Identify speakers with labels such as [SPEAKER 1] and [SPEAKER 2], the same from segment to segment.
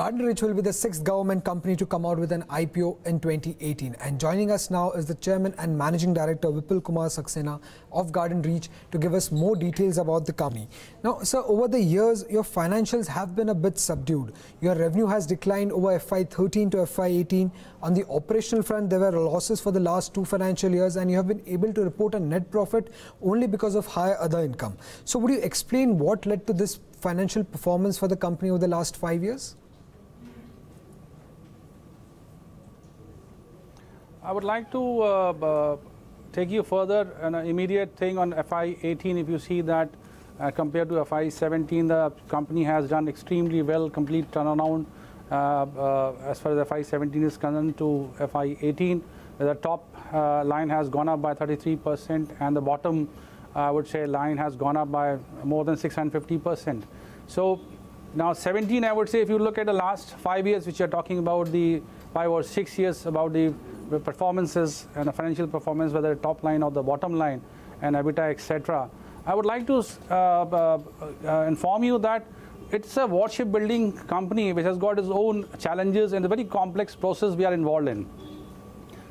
[SPEAKER 1] Garden Reach will be the 6th government company to come out with an IPO in 2018. And joining us now is the Chairman and Managing Director Kumar Saxena of Garden Reach to give us more details about the company. Now, sir, over the years, your financials have been a bit subdued. Your revenue has declined over FY13 to FY18. On the operational front, there were losses for the last 2 financial years, and you have been able to report a net profit only because of higher other income. So would you explain what led to this financial performance for the company over the last 5 years?
[SPEAKER 2] I would like to take you further. An immediate thing on FY18. If you see that compared to FY17, the company has done extremely well, complete turnaround as far as FY17 is concerned to FY18. The top line has gone up by 33%, and the bottom, I would say, line has gone up by more than 650%. So now 17, I would say, if you look at the last 5 years, which you're talking about, the 5 or 6 years about the performances and the financial performance, whether the top line or the bottom line and EBITDA, etc. I would like to inform you that it's a warship building company which has got its own challenges and a very complex process we are involved in.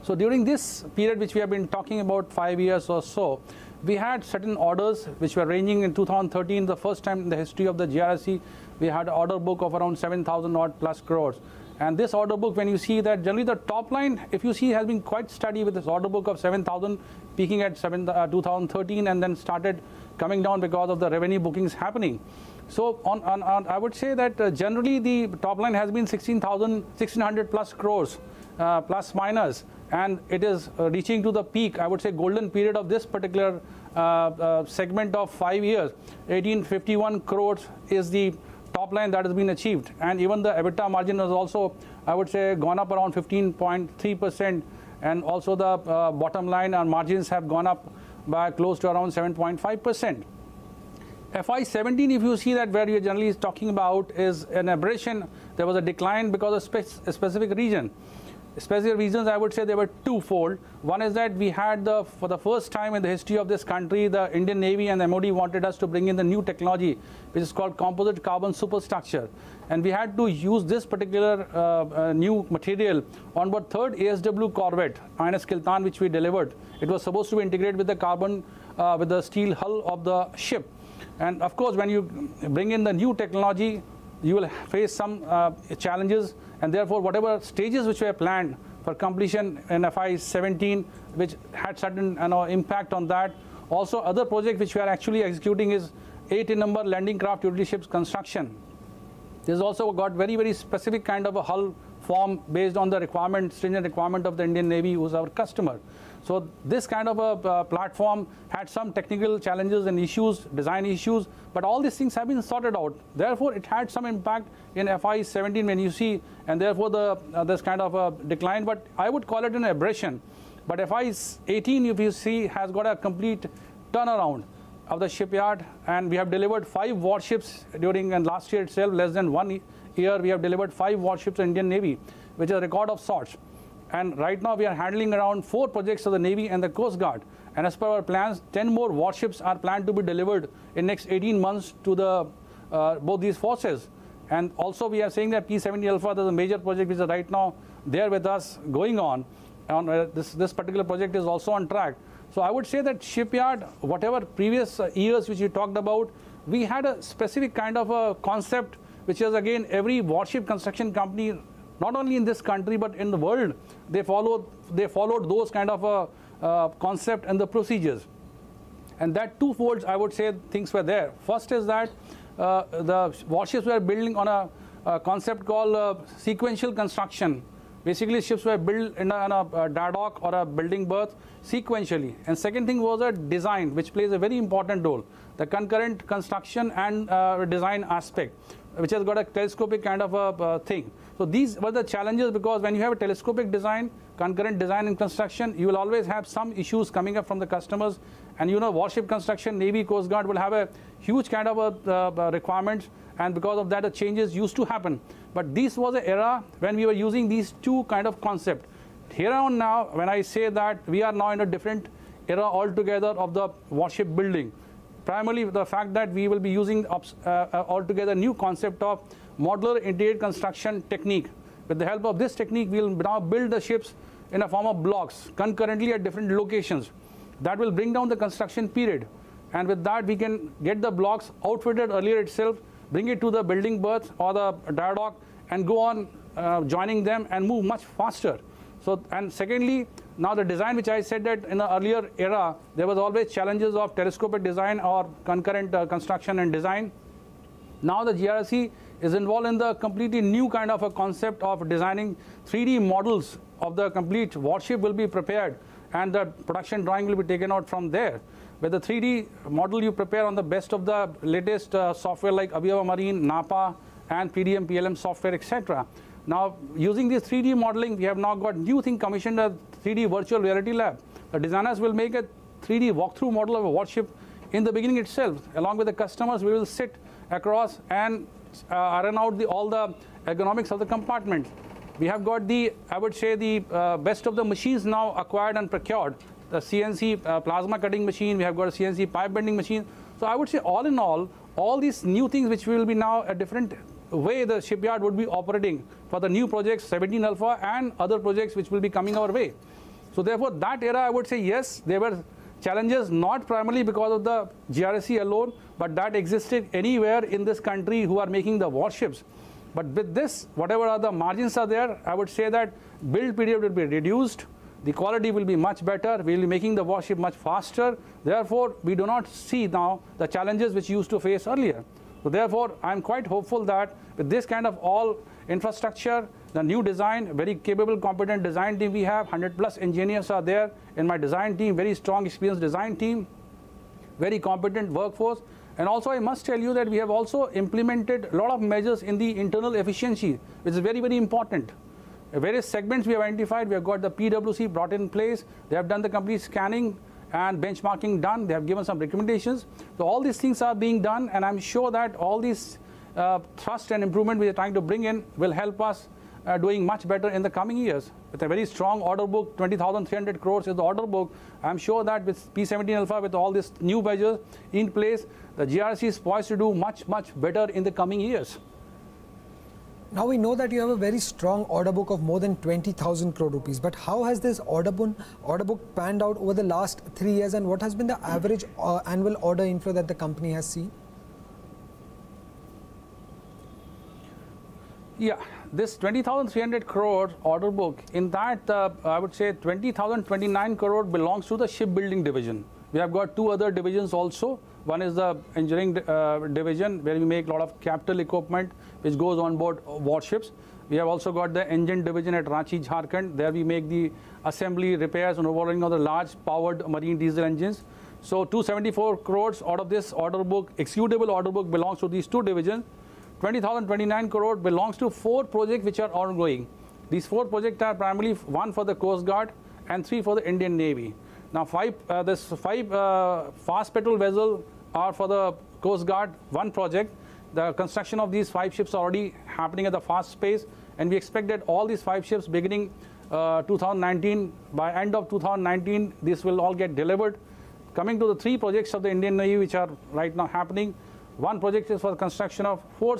[SPEAKER 2] So during this period which we have been talking about, 5 years or so, we had certain orders which were ranging in 2013, the first time in the history of the GRSC, we had an order book of around 7,000 odd plus crores. And this order book, when you see that generally the top line, if you see, has been quite steady with this order book of 7,000, peaking at 2013, and then started coming down because of the revenue bookings happening. So I would say that generally the top line has been 1,600 plus crores, plus minus, and it is reaching to the peak, I would say, golden period of this particular segment of 5 years. 1,851 crores is the top line that has been achieved, and even the EBITDA margin has also, I would say, gone up around 15.3%, and also the bottom line and margins have gone up by close to around 7.5%. FY17, if you see that where you're generally talking about is an aberration, there was a decline because of a specific region. Specific reasons, I would say, they were twofold. One is that we had for the first time in the history of this country, the Indian Navy and the MOD wanted us to bring in the new technology, which is called composite carbon superstructure. And we had to use this particular new material on what third ASW corvette, INS Kiltan, which we delivered. It was supposed to be integrated with the carbon, with the steel hull of the ship. And of course, when you bring in the new technology, you will face some challenges, and therefore whatever stages which were planned for completion in FY17, which had certain impact on that. Also, other project which we are actually executing is 8-number landing craft utility ships construction. This also got very specific kind of a hull form based on the requirement, stringent requirement of the Indian Navy, who is our customer. So this kind of a platform had some technical challenges and issues, design issues, but all these things have been sorted out. Therefore, it had some impact in FY17 when you see, and therefore this kind of a decline, but I would call it an aberration. But FY18, if you see, has got a complete turnaround of the shipyard, and we have delivered 5 warships during last year itself. Less than 1 year, we have delivered 5 warships to Indian Navy, which is a record of sorts. And right now we are handling around 4 projects of the Navy and the Coast Guard. And as per our plans, 10 more warships are planned to be delivered in next 18 months to the both these forces. And also we are saying that P-70 Alpha, there's a major project which is right now there with us going on. And this particular project is also on track. So I would say that shipyard, whatever previous years which you talked about, we had a specific kind of a concept, which is again every warship construction company, not only in this country but in the world, they followed those kind of a concept and the procedures. And that twofold, I would say, things were there. First is that the warships were building on a concept called sequential construction. Basically, ships were built in a dardock or a building berth sequentially. And second thing was a design, which plays a very important role, the concurrent construction and design aspect, which has got a telescopic kind of a thing. So these were the challenges, because when you have a telescopic design, concurrent design and construction, you will always have some issues coming up from the customers. And warship construction, Navy, Coast Guard will have a huge kind of requirements, and because of that, the changes used to happen. But this was an era when we were using these two kind of concept. Here on now, when I say that we are now in a different era altogether of the warship building, primarily the fact that we will be using altogether new concept of modular integrated construction technique. With the help of this technique, we will now build the ships in a form of blocks concurrently at different locations. That will bring down the construction period. And with that, we can get the blocks outfitted earlier itself, bring it to the building berth or the diadock, and go on joining them and move much faster. So, and secondly, now the design, which I said that in the earlier era, there was always challenges of telescopic design or concurrent construction and design. Now the GRSE is involved in the completely new kind of a concept of designing 3D models of the complete warship will be prepared, and the production drawing will be taken out from there. With the 3D model, you prepare on the best of the latest software like Aviva Marine, NAPA, and PDM, PLM software, etc. Now, using this 3D modeling, we have now got new thing commissioned, a 3D virtual reality lab. The designers will make a 3D walkthrough model of a warship in the beginning itself. Along with the customers, we will sit across and iron out all the ergonomics of the compartment. We have got the, I would say, the best of the machines now acquired and procured. The CNC plasma cutting machine, we have got a CNC pipe bending machine. So I would say all in all these new things which will be now a different way the shipyard would be operating for the new projects 17 Alpha and other projects which will be coming our way. So therefore that era, I would say yes, there were challenges not primarily because of the GRSE alone, but that existed anywhere in this country who are making the warships. But with this, whatever are the margins are there, I would say that build period will be reduced, the quality will be much better, we will be making the warship much faster. Therefore, we do not see now the challenges which used to face earlier. So therefore, I am quite hopeful that with this kind of all infrastructure, the new design, very capable, competent design team we have, 100+ engineers are there in my design team, very strong, experienced design team, very competent workforce. And also, I must tell you that we have also implemented a lot of measures in the internal efficiency, which is very, very important. Various segments we have identified, we have got the PwC brought in place, they have done the complete scanning and benchmarking done, they have given some recommendations. So all these things are being done, and I'm sure that all these thrust and improvement we are trying to bring in will help us doing much better in the coming years. With a very strong order book, 20,300 crores is the order book. I'm sure that with P17 Alpha, with all these new measures in place, the GRSE is poised to do much, much better in the coming years.
[SPEAKER 1] Now we know that you have a very strong order book of more than 20,000 crore rupees, but how has this order book panned out over the last 3 years, and what has been the average annual order inflow that the company has seen?
[SPEAKER 2] Yeah, this 20,300 crore order book, in that I would say 20,029 crore belongs to the shipbuilding division. We have got two other divisions also. One is the engineering division, where we make a lot of capital equipment which goes on board warships. We have also got the engine division at Ranchi, Jharkhand. There we make the assembly, repairs and overhauling of the large powered marine diesel engines. So 274 crores out of this order book, executable order book, belongs to these two divisions. 20,029 crore belongs to 4 projects which are ongoing. These 4 projects are primarily 1 for the Coast Guard and 3 for the Indian Navy. Now 5 fast petrol vessels are for the Coast Guard, 1 project. The construction of these 5 ships are already happening at the fast pace, and we expect that all these 5 ships beginning 2019, by end of 2019, this will all get delivered. Coming to the 3 projects of the Indian Navy which are right now happening, 1 project is for the construction of 4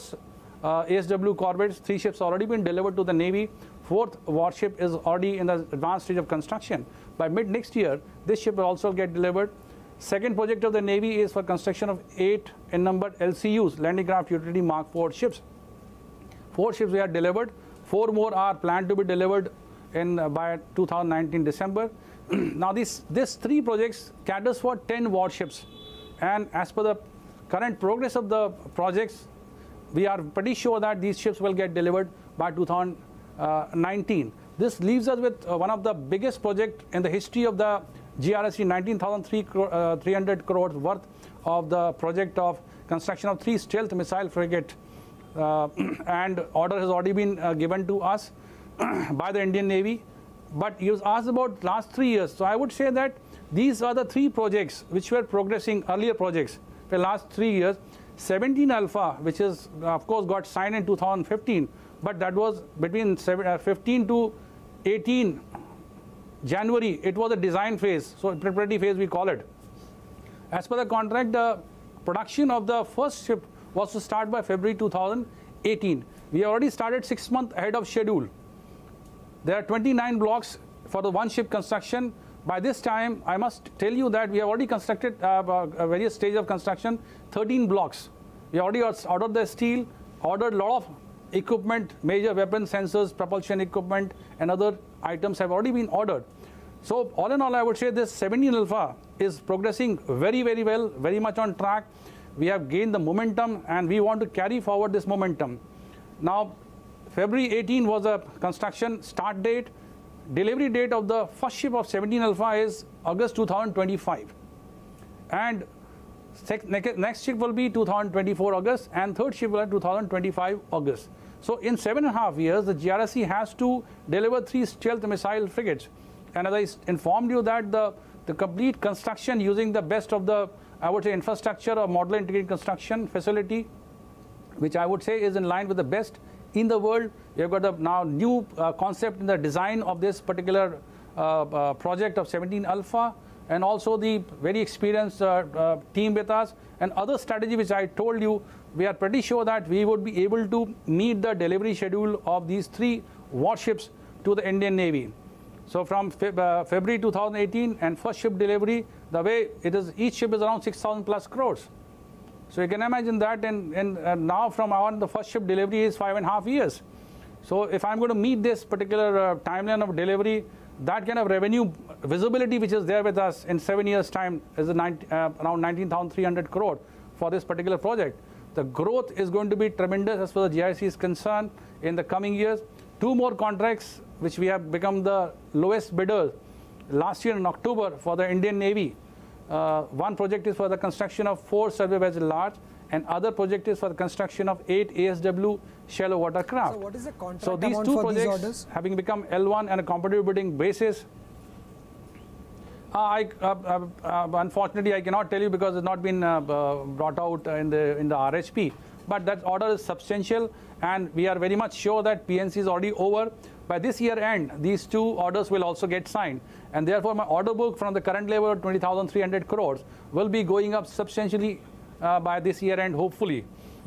[SPEAKER 2] ASW corvettes. 3 ships already been delivered to the Navy. 4th warship is already in the advanced stage of construction. By mid next year, this ship will also get delivered. 2nd project of the Navy is for construction of 8 in number LCUs, Landing Craft Utility Mark IV ships. 4 ships we have delivered. 4 more are planned to be delivered in by 2019 December. Now these 3 projects caters for 10 warships, and as per the current progress of the projects, we are pretty sure that these ships will get delivered by 2019. This leaves us with one of the biggest projects in the history of the GRSE, 19,300 crores worth of the project of construction of 3 stealth missile frigate, and order has already been given to us by the Indian Navy. But you asked about last 3 years, so I would say that these are the 3 projects which were progressing, earlier projects for the last 3 years. 17 Alpha, which is of course got signed in 2015, but that was between 15 to 18 January, it was a design phase, so preparatory phase we call it. As per the contract, the production of the first ship was to start by February 2018. 18. We already started 6 months ahead of schedule. There are 29 blocks for the one ship construction. By this time, I must tell you that we have already constructed various stages of construction, 13 blocks. We already ordered the steel, ordered a lot of equipment, major weapon sensors, propulsion equipment, and other items have already been ordered. So all in all, I would say this 17 Alpha is progressing very, very well, very much on track. We have gained the momentum and we want to carry forward this momentum. Now, February 18 was a construction start date. Delivery date of the first ship of 17 Alpha is August 2025. And next ship will be 2024 August and third ship will be 2025 August. So in 7.5 years, the GRSC has to deliver 3 stealth missile frigates. And as I informed you that the complete construction using the best of the, I would say, infrastructure or modular integrated construction facility, which I would say is in line with the best in the world. We have got a now new concept in the design of this particular project of 17 Alpha, and also the very experienced team with us, and other strategy which I told you. We are pretty sure that we would be able to meet the delivery schedule of these 3 warships to the Indian Navy. So from February 2018 and first ship delivery, the way it is, each ship is around 6,000 plus crores. So you can imagine that, and now from on the first ship delivery is 5.5 years. So if I'm going to meet this particular timeline of delivery, that kind of revenue visibility which is there with us in 7 years' time is around 19,300 crore for this particular project. The growth is going to be tremendous as far as the GRSC is concerned in the coming years. 2 more contracts which we have become the lowest bidder last year in October for the Indian Navy. One project is for the construction of 4 survey vessel large, and other project is for the construction of 8 ASW shallow water craft.
[SPEAKER 1] So what is the contract
[SPEAKER 2] so these
[SPEAKER 1] amount
[SPEAKER 2] 2
[SPEAKER 1] for
[SPEAKER 2] projects
[SPEAKER 1] these orders?
[SPEAKER 2] having become L1 and a competitive bidding basis. Unfortunately, I cannot tell you because it's not been brought out in the RHP. But that order is substantial, and we are very much sure that PNC is already over. By this year end, these 2 orders will also get signed, and therefore my order book from the current level of 20,300 crores will be going up substantially by this year end, hopefully.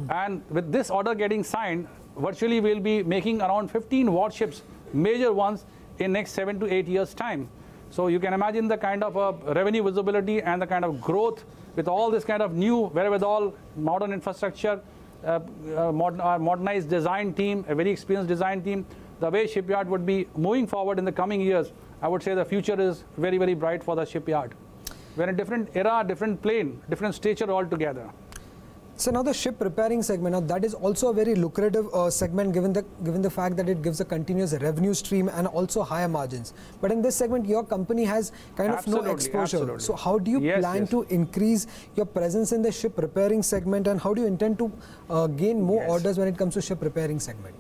[SPEAKER 2] And with this order getting signed, virtually we'll be making around 15 warships, major ones, in next 7 to 8 years' time. So you can imagine the kind of revenue visibility and the kind of growth with all this kind of new wherewithal, modern infrastructure, modernized design team, a very experienced design team. The way shipyard would be moving forward in the coming years, I would say the future is very, very bright for the shipyard. We're in a different era, different plane, different stature altogether.
[SPEAKER 1] So now the ship repairing segment, now that is also a very lucrative segment given the fact that it gives a continuous revenue stream and also higher margins. But in this segment, your company has kind of no exposure.
[SPEAKER 2] Absolutely.
[SPEAKER 1] So how do you plan to increase your presence in the ship repairing segment, and how do you intend to gain more orders when it comes to ship repairing segment?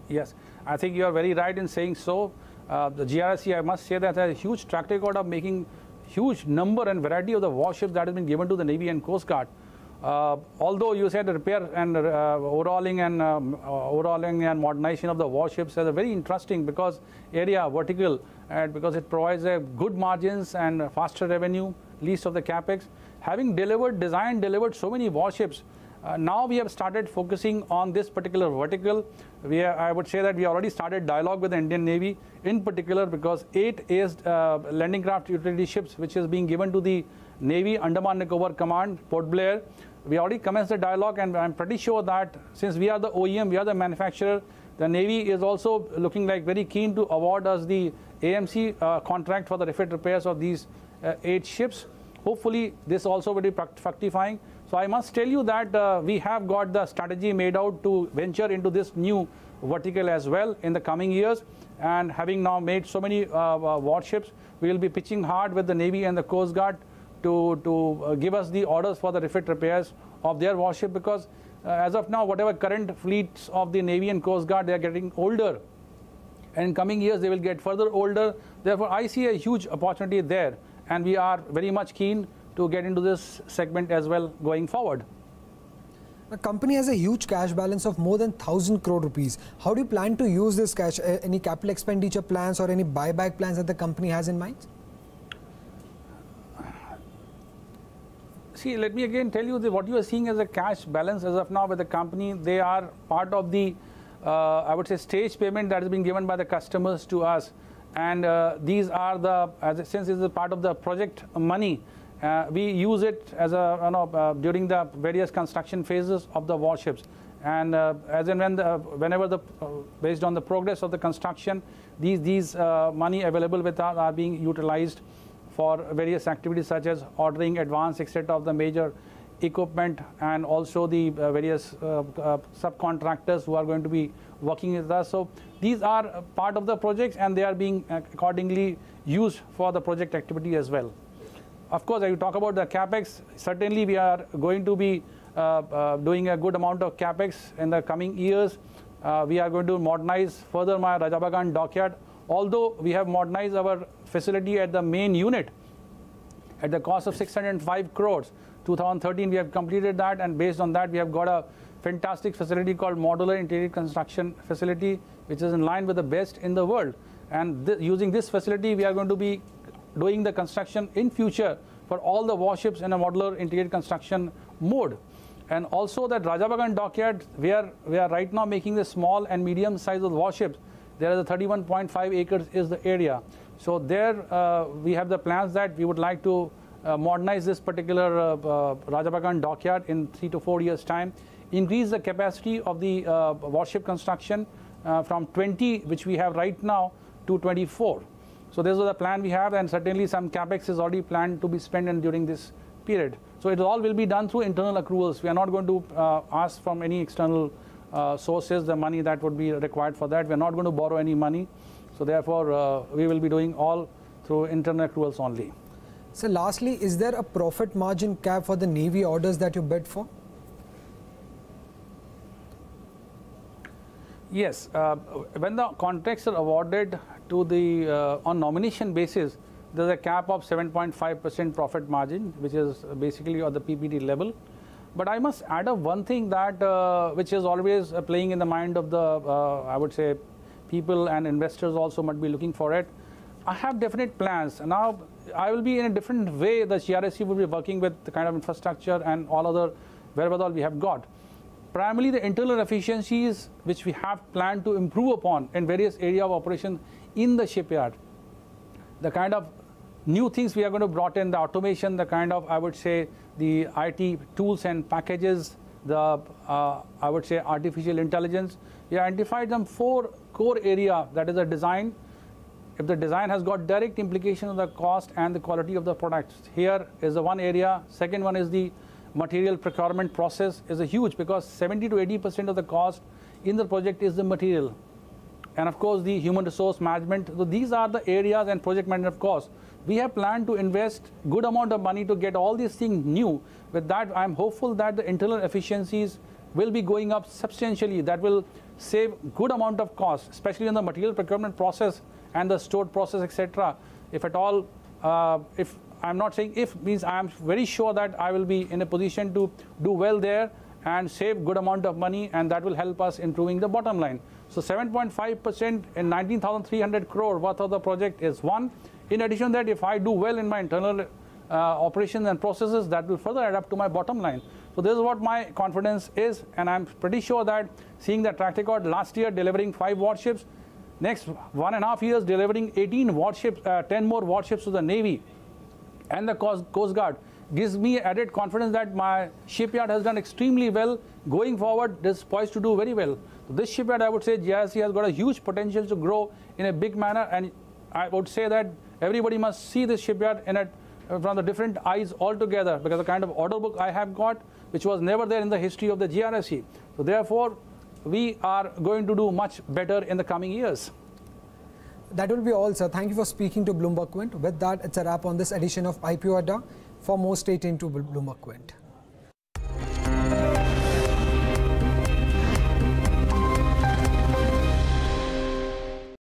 [SPEAKER 2] Yes, I think you are very right in saying so. The GRSC, I must say, that has a huge track record of making huge number and variety of the warships that has been given to the Navy and Coast Guard. Although you said repair and overhauling and modernization of the warships is a very interesting because area vertical, and because it provides a good margins and faster revenue, least of the capex. Having delivered so many warships, now we have started focusing on this particular vertical. I would say that we already started dialogue with the Indian Navy, in particular because 8 landing craft utility ships which is being given to the Navy Andaman Nicobar Command, Port Blair. We already commenced the dialogue, and I'm pretty sure that since we are the OEM, we are the manufacturer, the Navy is also looking like very keen to award us the AMC contract for the refit repairs of these 8 ships. Hopefully this also will be fructifying. So I must tell you that we have got the strategy made out to venture into this new vertical as well in the coming years. And having now made so many warships, we will be pitching hard with the Navy and the Coast Guard to give us the orders for the refit repairs of their warship, because as of now, whatever current fleets of the Navy and Coast Guard, they are getting older. And in coming years, they will get further older. Therefore, I see a huge opportunity there. And we are very much keen to get into this segment as well going forward.
[SPEAKER 1] The company has a huge cash balance of more than 1,000 crore rupees. How do you plan to use this cash? Any capital expenditure plans or any buyback plans that the company has in mind?
[SPEAKER 2] See, let me again tell you that what you are seeing as a cash balance as of now with the company, they are part of the, I would say, stage payment that has been given by the customers to us. And these are the, since this is a part of the project money, we use it as a, during the various construction phases of the warships. And as and when whenever based on the progress of the construction, these money available with us are being utilized for various activities such as ordering advance, etc. of the major equipment, and also the various subcontractors who are going to be working with us. So these are part of the projects, and they are being accordingly used for the project activity as well. Of course, if you talk about the capex, certainly we are going to be doing a good amount of capex in the coming years. We are going to modernize further my Rajabagan dockyard. Although we have modernized our facility at the main unit at the cost of 605 crores. 2013 we have completed that, and based on that we have got a fantastic facility called Modular Integrated Construction Facility, which is in line with the best in the world. And using this facility, we are going to be doing the construction in future for all the warships in a modular integrated construction mode. And also that Rajabagan dockyard, we are right now making the small and medium size of the warships. There is a 31.5 acres is the area. So there we have the plans that we would like to modernize this particular Rajabagan dockyard in 3 to 4 years' time, increase the capacity of the warship construction from 20, which we have right now, to 24. So this is the plan we have, and certainly some capex is already planned to be spent during this period. So it all will be done through internal accruals. We are not going to ask from any external sources the money that would be required for that. We are not going to borrow any money. So therefore, we will be doing all through internal accruals only.
[SPEAKER 1] So lastly, is there a profit margin cap for the Navy orders that you bid for?
[SPEAKER 2] Yes. When the contracts are awarded to the on nomination basis, there is a cap of 7.5% profit margin, which is basically at the PBT level. But I must add up one thing that which is always playing in the mind of the, I would say, people and investors also might be looking for it. I have definite plans. Now, I will be in a different way. The GRSC will be working with the kind of infrastructure and all other wherewithal we have got. Primarily, the internal efficiencies which we have planned to improve upon in various areas of operation in the shipyard. The kind of new things we are going to brought in, the automation, the kind of, I would say, the IT tools and packages, the, I would say, artificial intelligence. We identified them 4 core areas, that is the design. If the design has got direct implication of the cost and the quality of the products, here is the one area. Second one is the material procurement process is a huge, because 70 to 80% of the cost in the project is the material. And of course, the human resource management. So these are the areas, and project management, of course. We have planned to invest good amount of money to get all these things new. With that, I'm hopeful that the internal efficiencies will be going up substantially. That will save good amount of cost, especially in the material procurement process and the stored process, etc. If at all, if I'm not saying if, means I'm very sure that I will be in a position to do well there and save good amount of money, and that will help us improving the bottom line. So 7.5% in 19,300 crore worth of the project is one. In addition to that, if I do well in my internal operations and processes, that will further add up to my bottom line. So this is what my confidence is, and I'm pretty sure that seeing the track record last year delivering 5 warships, next 1.5 years delivering 18 warships, 10 more warships to the Navy and the Coast Guard, gives me added confidence that my shipyard has done extremely well. Going forward, it is poised to do very well. So this shipyard, I would say, GRSC has got a huge potential to grow in a big manner, and I would say that everybody must see this shipyard in from the different eyes altogether, because the kind of order book I have got, which was never there in the history of the GRSC. So therefore, we are going to do much better in the coming years.
[SPEAKER 1] That will be all, sir. Thank you for speaking to Bloomberg Quint. With that, it's a wrap on this edition of IPO Adda. For more, stay tuned to Bloomberg Quint.